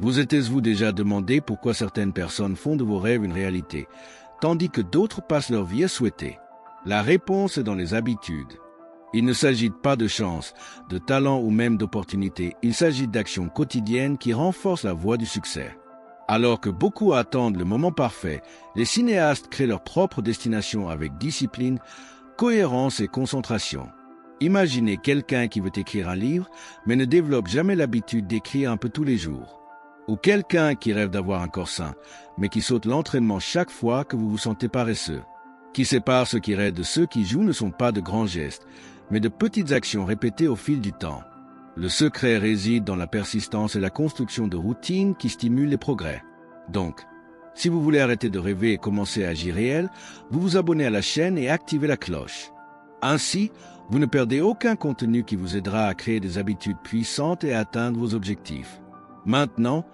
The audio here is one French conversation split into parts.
Vous êtes-vous déjà demandé pourquoi certaines personnes font de vos rêves une réalité, tandis que d'autres passent leur vie à souhaiter? La réponse est dans les habitudes. Il ne s'agit pas de chance, de talent ou même d'opportunité, il s'agit d'actions quotidiennes qui renforcent la voie du succès. Alors que beaucoup attendent le moment parfait, les cinéastes créent leur propre destination avec discipline, cohérence et concentration. Imaginez quelqu'un qui veut écrire un livre, mais ne développe jamais l'habitude d'écrire un peu tous les jours. Ou quelqu'un qui rêve d'avoir un corps sain, mais qui saute l'entraînement chaque fois que vous vous sentez paresseux. Qui sépare ceux qui rêvent de ceux qui jouent ne sont pas de grands gestes, mais de petites actions répétées au fil du temps. Le secret réside dans la persistance et la construction de routines qui stimulent les progrès. Donc, si vous voulez arrêter de rêver et commencer à agir réel, vous vous abonnez à la chaîne et activez la cloche. Ainsi, vous ne perdez aucun contenu qui vous aidera à créer des habitudes puissantes et à atteindre vos objectifs. Maintenant,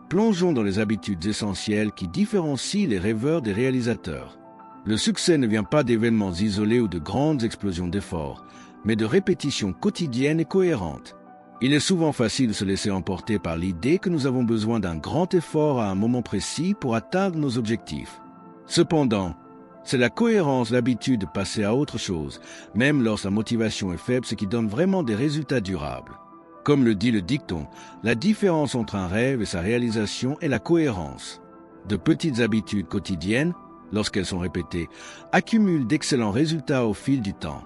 plongeons dans les habitudes essentielles qui différencient les rêveurs des réalisateurs. Le succès ne vient pas d'événements isolés ou de grandes explosions d'efforts, mais de répétitions quotidiennes et cohérentes. Il est souvent facile de se laisser emporter par l'idée que nous avons besoin d'un grand effort à un moment précis pour atteindre nos objectifs. Cependant, c'est la cohérence, l'habitude de passer à autre chose, même lorsque la motivation est faible, ce qui donne vraiment des résultats durables. Comme le dit le dicton, la différence entre un rêve et sa réalisation est la cohérence. De petites habitudes quotidiennes, lorsqu'elles sont répétées, accumulent d'excellents résultats au fil du temps.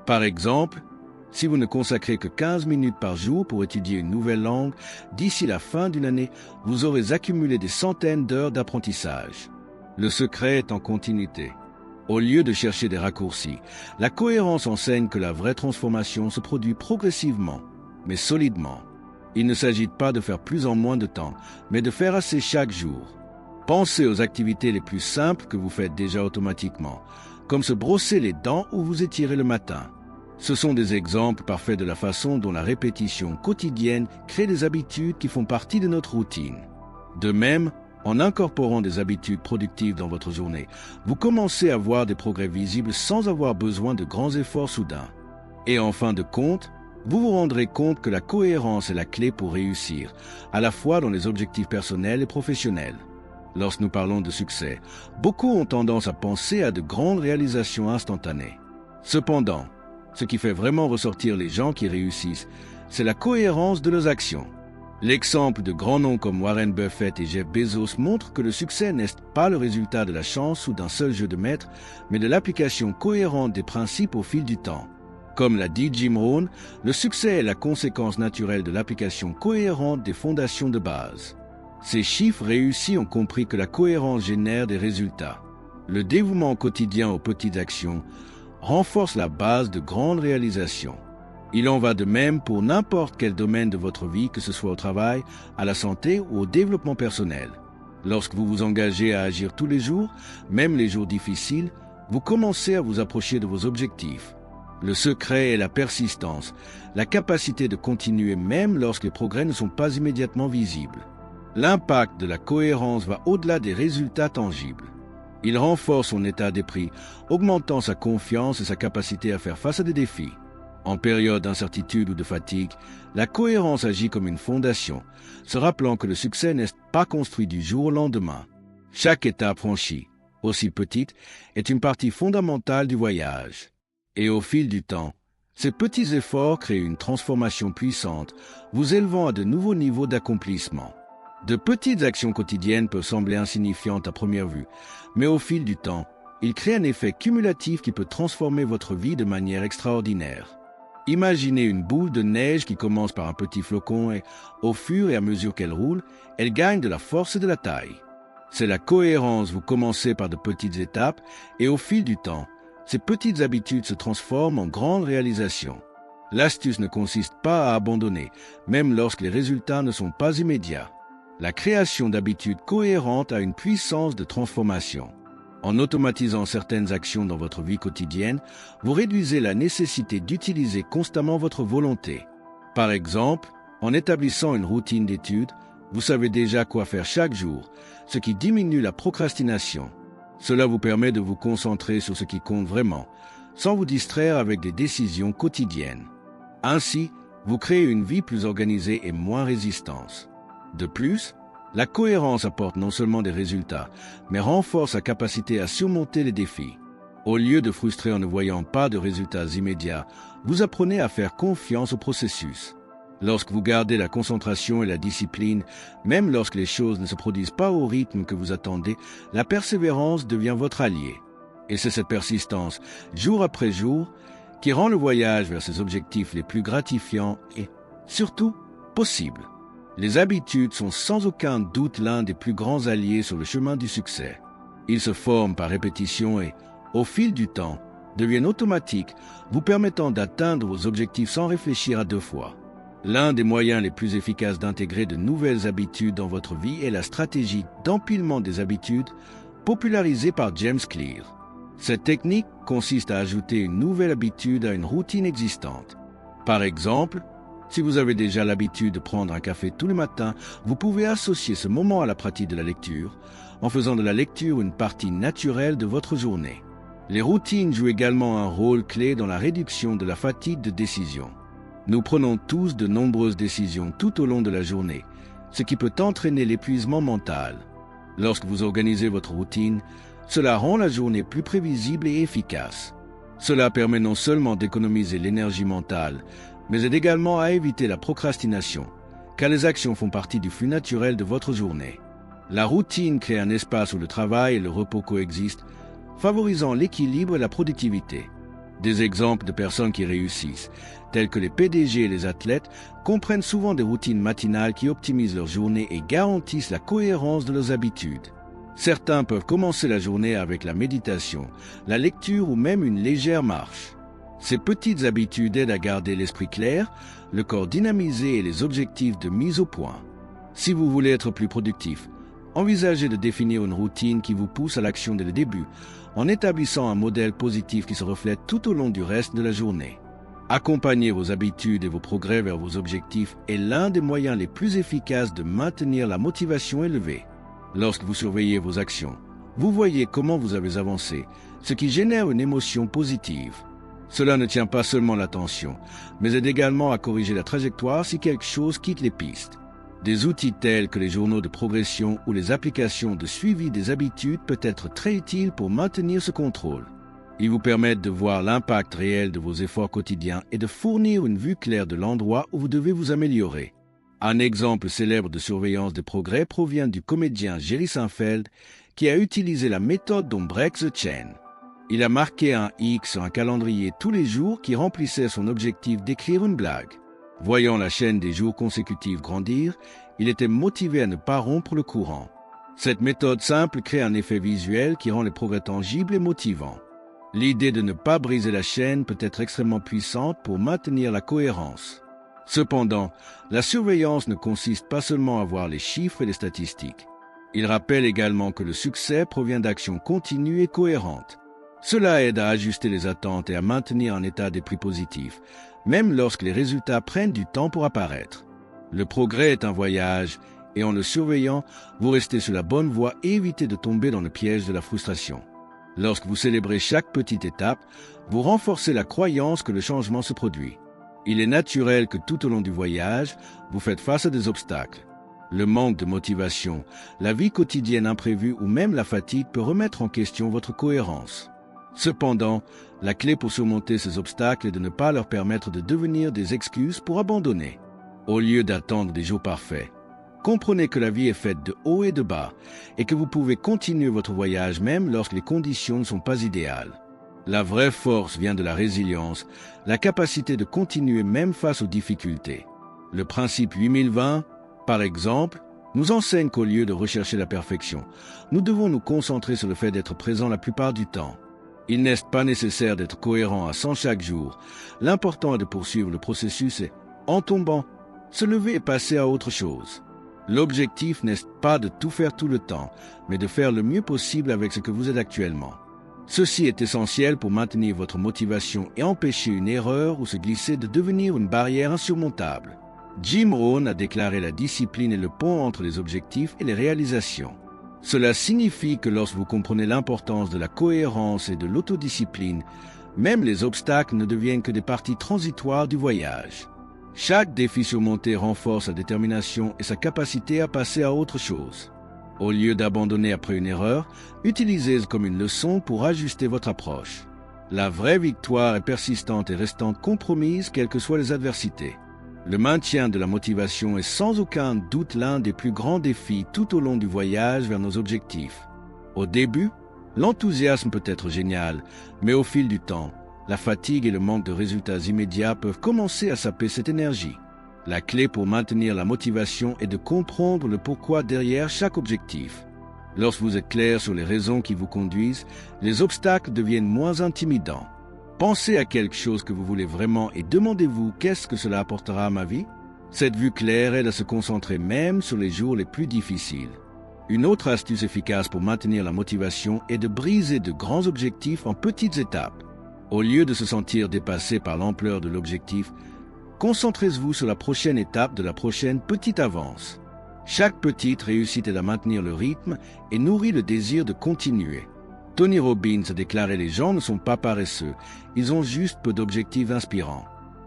Par exemple, si vous ne consacrez que 15 minutes par jour pour étudier une nouvelle langue, d'ici la fin d'une année, vous aurez accumulé des centaines d'heures d'apprentissage. Le secret est en continuité. Au lieu de chercher des raccourcis, la cohérence enseigne que la vraie transformation se produit progressivement, mais solidement. Il ne s'agit pas de faire plus en moins de temps, mais de faire assez chaque jour. Pensez aux activités les plus simples que vous faites déjà automatiquement, comme se brosser les dents ou vous étirer le matin. Ce sont des exemples parfaits de la façon dont la répétition quotidienne crée des habitudes qui font partie de notre routine. De même, en incorporant des habitudes productives dans votre journée, vous commencez à voir des progrès visibles sans avoir besoin de grands efforts soudains. Et en fin de compte, vous vous rendrez compte que la cohérence est la clé pour réussir, à la fois dans les objectifs personnels et professionnels. Lorsque nous parlons de succès, beaucoup ont tendance à penser à de grandes réalisations instantanées. Cependant, ce qui fait vraiment ressortir les gens qui réussissent, c'est la cohérence de leurs actions. L'exemple de grands noms comme Warren Buffett et Jeff Bezos montre que le succès n'est pas le résultat de la chance ou d'un seul jeu de maître, mais de l'application cohérente des principes au fil du temps. Comme l'a dit Jim Rohn, le succès est la conséquence naturelle de l'application cohérente des fondations de base. Ces chiffres réussis ont compris que la cohérence génère des résultats. Le dévouement quotidien aux petites actions renforce la base de grandes réalisations. Il en va de même pour n'importe quel domaine de votre vie, que ce soit au travail, à la santé ou au développement personnel. Lorsque vous vous engagez à agir tous les jours, même les jours difficiles, vous commencez à vous approcher de vos objectifs. Le secret est la persistance, la capacité de continuer même lorsque les progrès ne sont pas immédiatement visibles. L'impact de la cohérence va au-delà des résultats tangibles. Il renforce son état d'esprit, augmentant sa confiance et sa capacité à faire face à des défis. En période d'incertitude ou de fatigue, la cohérence agit comme une fondation, se rappelant que le succès n'est pas construit du jour au lendemain. Chaque étape franchie, aussi petite, est une partie fondamentale du voyage. Et au fil du temps, ces petits efforts créent une transformation puissante, vous élevant à de nouveaux niveaux d'accomplissement. De petites actions quotidiennes peuvent sembler insignifiantes à première vue, mais au fil du temps, ils créent un effet cumulatif qui peut transformer votre vie de manière extraordinaire. Imaginez une boule de neige qui commence par un petit flocon et, au fur et à mesure qu'elle roule, elle gagne de la force et de la taille. C'est la cohérence, vous commencez par de petites étapes et au fil du temps, ces petites habitudes se transforment en grandes réalisations. L'astuce ne consiste pas à abandonner, même lorsque les résultats ne sont pas immédiats. La création d'habitudes cohérentes a une puissance de transformation. En automatisant certaines actions dans votre vie quotidienne, vous réduisez la nécessité d'utiliser constamment votre volonté. Par exemple, en établissant une routine d'études, vous savez déjà quoi faire chaque jour, ce qui diminue la procrastination. Cela vous permet de vous concentrer sur ce qui compte vraiment, sans vous distraire avec des décisions quotidiennes. Ainsi, vous créez une vie plus organisée et moins résistante. De plus, La cohérence apporte non seulement des résultats, mais renforce sa capacité à surmonter les défis. Au lieu de frustrer en ne voyant pas de résultats immédiats, vous apprenez à faire confiance au processus. Lorsque vous gardez la concentration et la discipline, même lorsque les choses ne se produisent pas au rythme que vous attendez, la persévérance devient votre allié. Et c'est cette persistance, jour après jour, qui rend le voyage vers ses objectifs les plus gratifiants et, surtout, possibles. Les habitudes sont sans aucun doute l'un des plus grands alliés sur le chemin du succès. Ils se forment par répétition et, au fil du temps, deviennent automatiques, vous permettant d'atteindre vos objectifs sans réfléchir à deux fois. L'un des moyens les plus efficaces d'intégrer de nouvelles habitudes dans votre vie est la stratégie d'empilement des habitudes popularisée par James Clear. Cette technique consiste à ajouter une nouvelle habitude à une routine existante. Par exemple, si vous avez déjà l'habitude de prendre un café tous les matins, vous pouvez associer ce moment à la pratique de la lecture, en faisant de la lecture une partie naturelle de votre journée. Les routines jouent également un rôle clé dans la réduction de la fatigue de décision. Nous prenons tous de nombreuses décisions tout au long de la journée, ce qui peut entraîner l'épuisement mental. Lorsque vous organisez votre routine, cela rend la journée plus prévisible et efficace. Cela permet non seulement d'économiser l'énergie mentale, mais aide également à éviter la procrastination, car les actions font partie du flux naturel de votre journée. La routine crée un espace où le travail et le repos coexistent, favorisant l'équilibre et la productivité. Des exemples de personnes qui réussissent, tels que les PDG et les athlètes, comprennent souvent des routines matinales qui optimisent leur journée et garantissent la cohérence de leurs habitudes. Certains peuvent commencer la journée avec la méditation, la lecture ou même une légère marche. Ces petites habitudes aident à garder l'esprit clair, le corps dynamisé et les objectifs de mise au point. Si vous voulez être plus productif, envisagez de définir une routine qui vous pousse à l'action dès le début, en établissant un modèle positif qui se reflète tout au long du reste de la journée. Accompagner vos habitudes et vos progrès vers vos objectifs est l'un des moyens les plus efficaces de maintenir la motivation élevée. Lorsque vous surveillez vos actions, vous voyez comment vous avez avancé, ce qui génère une émotion positive. Cela ne tient pas seulement l'attention, mais aide également à corriger la trajectoire si quelque chose quitte les pistes. Des outils tels que les journaux de progression ou les applications de suivi des habitudes peuvent être très utiles pour maintenir ce contrôle. Ils vous permettent de voir l'impact réel de vos efforts quotidiens et de fournir une vue claire de l'endroit où vous devez vous améliorer. Un exemple célèbre de surveillance des progrès provient du comédien Jerry Seinfeld qui a utilisé la méthode dont Break the Chain. Il a marqué un X sur un calendrier tous les jours qui remplissait son objectif d'écrire une blague. Voyant la chaîne des jours consécutifs grandir, il était motivé à ne pas rompre le courant. Cette méthode simple crée un effet visuel qui rend les progrès tangibles et motivants. L'idée de ne pas briser la chaîne peut être extrêmement puissante pour maintenir la cohérence. Cependant, la surveillance ne consiste pas seulement à voir les chiffres et les statistiques. Il rappelle également que le succès provient d'actions continues et cohérentes. Cela aide à ajuster les attentes et à maintenir un état d'esprit positif, même lorsque les résultats prennent du temps pour apparaître. Le progrès est un voyage, et en le surveillant, vous restez sur la bonne voie et évitez de tomber dans le piège de la frustration. Lorsque vous célébrez chaque petite étape, vous renforcez la croyance que le changement se produit. Il est naturel que tout au long du voyage, vous faites face à des obstacles. Le manque de motivation, la vie quotidienne imprévue ou même la fatigue peut remettre en question votre cohérence. Cependant, la clé pour surmonter ces obstacles est de ne pas leur permettre de devenir des excuses pour abandonner. Au lieu d'attendre des jours parfaits, comprenez que la vie est faite de hauts et de bas et que vous pouvez continuer votre voyage même lorsque les conditions ne sont pas idéales. La vraie force vient de la résilience, la capacité de continuer même face aux difficultés. Le principe 8020, par exemple, nous enseigne qu'au lieu de rechercher la perfection, nous devons nous concentrer sur le fait d'être présent la plupart du temps. Il n'est pas nécessaire d'être cohérent à 100 chaque jour. L'important est de poursuivre le processus et, en tombant, se lever et passer à autre chose. L'objectif n'est pas de tout faire tout le temps, mais de faire le mieux possible avec ce que vous êtes actuellement. Ceci est essentiel pour maintenir votre motivation et empêcher une erreur ou se glisser de devenir une barrière insurmontable. Jim Rohn a déclaré la discipline est le pont entre les objectifs et les réalisations. Cela signifie que lorsque vous comprenez l'importance de la cohérence et de l'autodiscipline, même les obstacles ne deviennent que des parties transitoires du voyage. Chaque défi surmonté renforce sa détermination et sa capacité à passer à autre chose. Au lieu d'abandonner après une erreur, utilisez-le comme une leçon pour ajuster votre approche. La vraie victoire est persistante et restant compromise quelles que soient les adversités. Le maintien de la motivation est sans aucun doute l'un des plus grands défis tout au long du voyage vers nos objectifs. Au début, l'enthousiasme peut être génial, mais au fil du temps, la fatigue et le manque de résultats immédiats peuvent commencer à saper cette énergie. La clé pour maintenir la motivation est de comprendre le pourquoi derrière chaque objectif. Lorsque vous êtes clair sur les raisons qui vous conduisent, les obstacles deviennent moins intimidants. Pensez à quelque chose que vous voulez vraiment et demandez-vous qu'est-ce que cela apportera à ma vie? Cette vue claire aide à se concentrer même sur les jours les plus difficiles. Une autre astuce efficace pour maintenir la motivation est de briser de grands objectifs en petites étapes. Au lieu de se sentir dépassé par l'ampleur de l'objectif, concentrez-vous sur la prochaine étape de la prochaine petite avance. Chaque petite réussite aide à maintenir le rythme et nourrit le désir de continuer. Tony Robbins a déclaré « Les gens ne sont pas paresseux, ils ont juste peu d'objectifs inspirants ».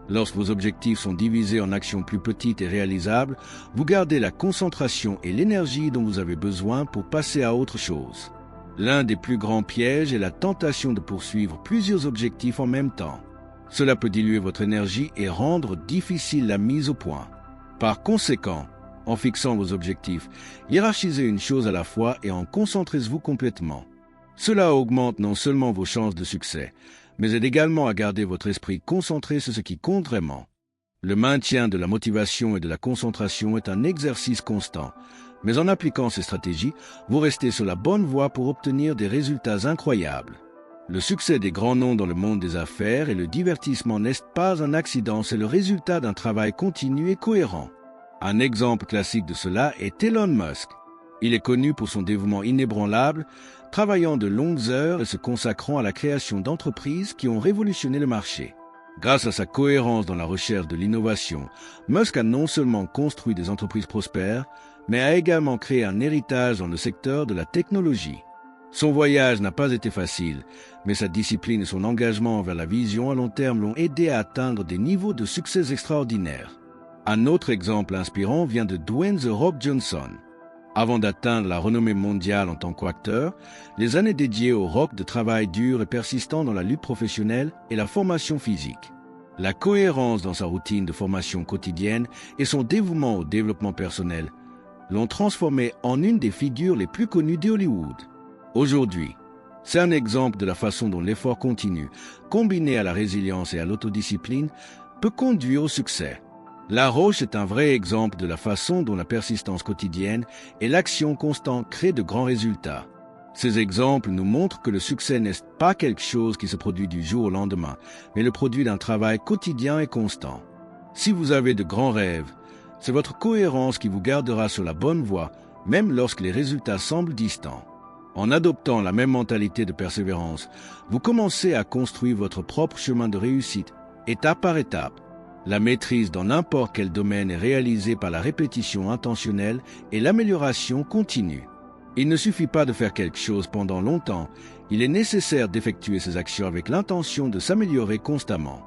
Lorsque vos objectifs sont divisés en actions plus petites et réalisables, vous gardez la concentration et l'énergie dont vous avez besoin pour passer à autre chose. L'un des plus grands pièges est la tentation de poursuivre plusieurs objectifs en même temps. Cela peut diluer votre énergie et rendre difficile la mise au point. Par conséquent, en fixant vos objectifs, hiérarchisez une chose à la fois et en concentrez-vous complètement. Cela augmente non seulement vos chances de succès, mais aide également à garder votre esprit concentré sur ce qui compte vraiment. Le maintien de la motivation et de la concentration est un exercice constant, mais en appliquant ces stratégies, vous restez sur la bonne voie pour obtenir des résultats incroyables. Le succès des grands noms dans le monde des affaires et le divertissement n'est pas un accident, c'est le résultat d'un travail continu et cohérent. Un exemple classique de cela est Elon Musk. Il est connu pour son dévouement inébranlable, travaillant de longues heures et se consacrant à la création d'entreprises qui ont révolutionné le marché. Grâce à sa cohérence dans la recherche de l'innovation, Musk a non seulement construit des entreprises prospères, mais a également créé un héritage dans le secteur de la technologie. Son voyage n'a pas été facile, mais sa discipline et son engagement vers la vision à long terme l'ont aidé à atteindre des niveaux de succès extraordinaires. Un autre exemple inspirant vient de Dwayne The Rock Johnson. Avant d'atteindre la renommée mondiale en tant qu'acteur, les années dédiées au rock de travail dur et persistant dans la lutte professionnelle et la formation physique. La cohérence dans sa routine de formation quotidienne et son dévouement au développement personnel l'ont transformé en une des figures les plus connues de Hollywood. Aujourd'hui, c'est un exemple de la façon dont l'effort continu, combiné à la résilience et à l'autodiscipline, peut conduire au succès. La Roche est un vrai exemple de la façon dont la persistance quotidienne et l'action constante créent de grands résultats. Ces exemples nous montrent que le succès n'est pas quelque chose qui se produit du jour au lendemain, mais le produit d'un travail quotidien et constant. Si vous avez de grands rêves, c'est votre cohérence qui vous gardera sur la bonne voie, même lorsque les résultats semblent distants. En adoptant la même mentalité de persévérance, vous commencez à construire votre propre chemin de réussite, étape par étape. La maîtrise dans n'importe quel domaine est réalisée par la répétition intentionnelle et l'amélioration continue. Il ne suffit pas de faire quelque chose pendant longtemps, il est nécessaire d'effectuer ces actions avec l'intention de s'améliorer constamment.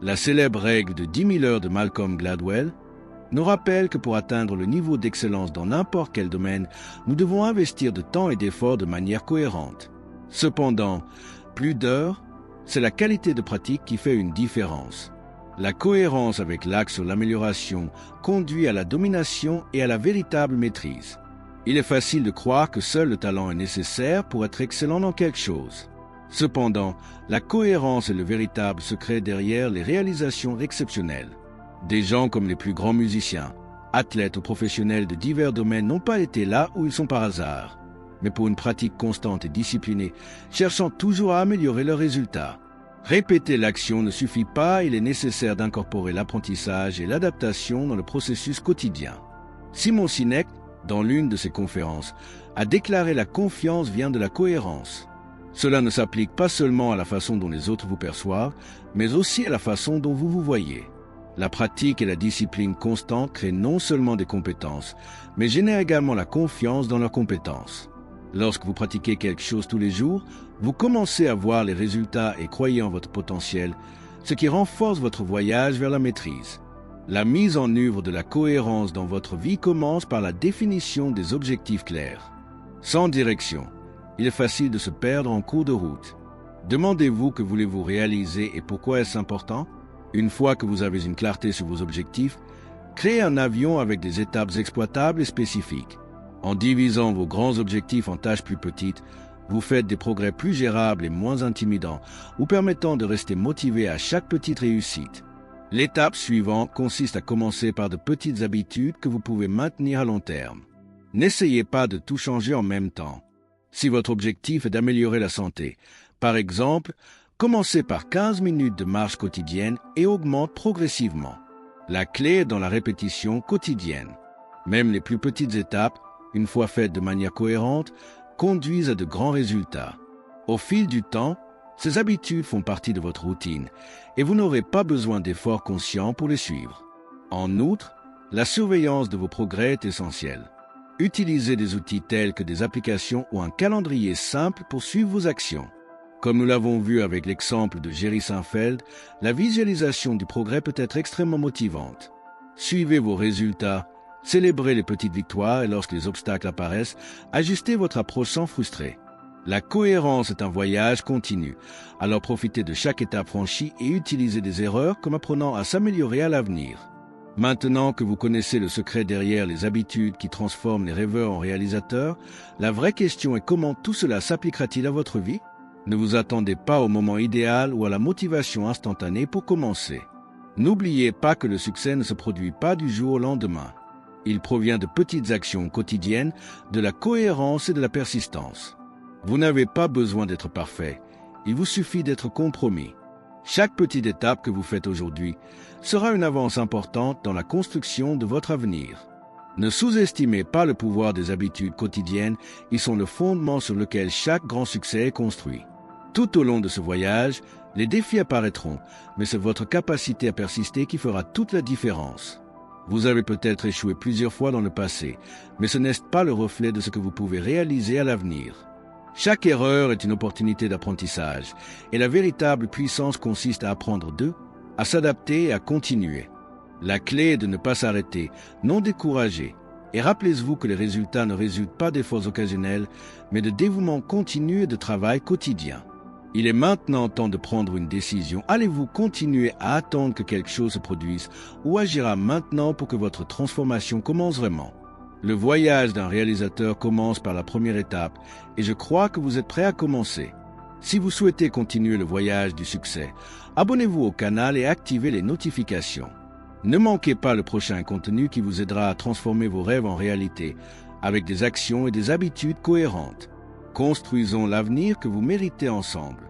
La célèbre règle de 10 000 heures de Malcolm Gladwell nous rappelle que pour atteindre le niveau d'excellence dans n'importe quel domaine, nous devons investir de temps et d'efforts de manière cohérente. Cependant, plus d'heures, c'est la qualité de pratique qui fait une différence. La cohérence avec l'axe sur l'amélioration conduit à la domination et à la véritable maîtrise. Il est facile de croire que seul le talent est nécessaire pour être excellent dans quelque chose. Cependant, la cohérence est le véritable secret derrière les réalisations exceptionnelles. Des gens comme les plus grands musiciens, athlètes ou professionnels de divers domaines n'ont pas été là où ils sont par hasard, mais pour une pratique constante et disciplinée, cherchant toujours à améliorer leurs résultats. Répéter l'action ne suffit pas, il est nécessaire d'incorporer l'apprentissage et l'adaptation dans le processus quotidien. Simon Sinek, dans l'une de ses conférences, a déclaré la confiance vient de la cohérence. Cela ne s'applique pas seulement à la façon dont les autres vous perçoivent, mais aussi à la façon dont vous vous voyez. La pratique et la discipline constante créent non seulement des compétences, mais génèrent également la confiance dans leurs compétences. Lorsque vous pratiquez quelque chose tous les jours, vous commencez à voir les résultats et croyez en votre potentiel, ce qui renforce votre voyage vers la maîtrise. La mise en œuvre de la cohérence dans votre vie commence par la définition des objectifs clairs. Sans direction, il est facile de se perdre en cours de route. Demandez-vous que voulez-vous réaliser et pourquoi est-ce important? Une fois que vous avez une clarté sur vos objectifs, créez un avion avec des étapes exploitables et spécifiques. En divisant vos grands objectifs en tâches plus petites, vous faites des progrès plus gérables et moins intimidants, vous permettant de rester motivé à chaque petite réussite. L'étape suivante consiste à commencer par de petites habitudes que vous pouvez maintenir à long terme. N'essayez pas de tout changer en même temps. Si votre objectif est d'améliorer la santé, par exemple, commencez par 15 minutes de marche quotidienne et augmente progressivement. La clé est dans la répétition quotidienne. Même les plus petites étapes, une fois faites de manière cohérente, conduisent à de grands résultats. Au fil du temps, ces habitudes font partie de votre routine et vous n'aurez pas besoin d'efforts conscients pour les suivre. En outre, la surveillance de vos progrès est essentielle. Utilisez des outils tels que des applications ou un calendrier simple pour suivre vos actions. Comme nous l'avons vu avec l'exemple de Jerry Seinfeld, la visualisation du progrès peut être extrêmement motivante. Suivez vos résultats, célébrez les petites victoires et lorsque les obstacles apparaissent, ajustez votre approche sans frustrer. La cohérence est un voyage continu, alors profitez de chaque étape franchie et utilisez des erreurs comme apprenant à s'améliorer à l'avenir. Maintenant que vous connaissez le secret derrière les habitudes qui transforment les rêveurs en réalisateurs, la vraie question est comment tout cela s'appliquera-t-il à votre vie? Ne vous attendez pas au moment idéal ou à la motivation instantanée pour commencer. N'oubliez pas que le succès ne se produit pas du jour au lendemain. Il provient de petites actions quotidiennes, de la cohérence et de la persistance. Vous n'avez pas besoin d'être parfait, il vous suffit d'être compromis. Chaque petite étape que vous faites aujourd'hui sera une avance importante dans la construction de votre avenir. Ne sous-estimez pas le pouvoir des habitudes quotidiennes, ils sont le fondement sur lequel chaque grand succès est construit. Tout au long de ce voyage, les défis apparaîtront, mais c'est votre capacité à persister qui fera toute la différence. Vous avez peut-être échoué plusieurs fois dans le passé, mais ce n'est pas le reflet de ce que vous pouvez réaliser à l'avenir. Chaque erreur est une opportunité d'apprentissage, et la véritable puissance consiste à apprendre d'eux, à s'adapter et à continuer. La clé est de ne pas s'arrêter, non décourager, et rappelez-vous que les résultats ne résultent pas d'efforts occasionnels, mais de dévouement continu et de travail quotidien. Il est maintenant temps de prendre une décision. Allez-vous continuer à attendre que quelque chose se produise ou agira maintenant pour que votre transformation commence vraiment? Le voyage d'un réalisateur commence par la première étape et je crois que vous êtes prêt à commencer. Si vous souhaitez continuer le voyage du succès, abonnez-vous au canal et activez les notifications. Ne manquez pas le prochain contenu qui vous aidera à transformer vos rêves en réalité avec des actions et des habitudes cohérentes. Construisons l'avenir que vous méritez ensemble.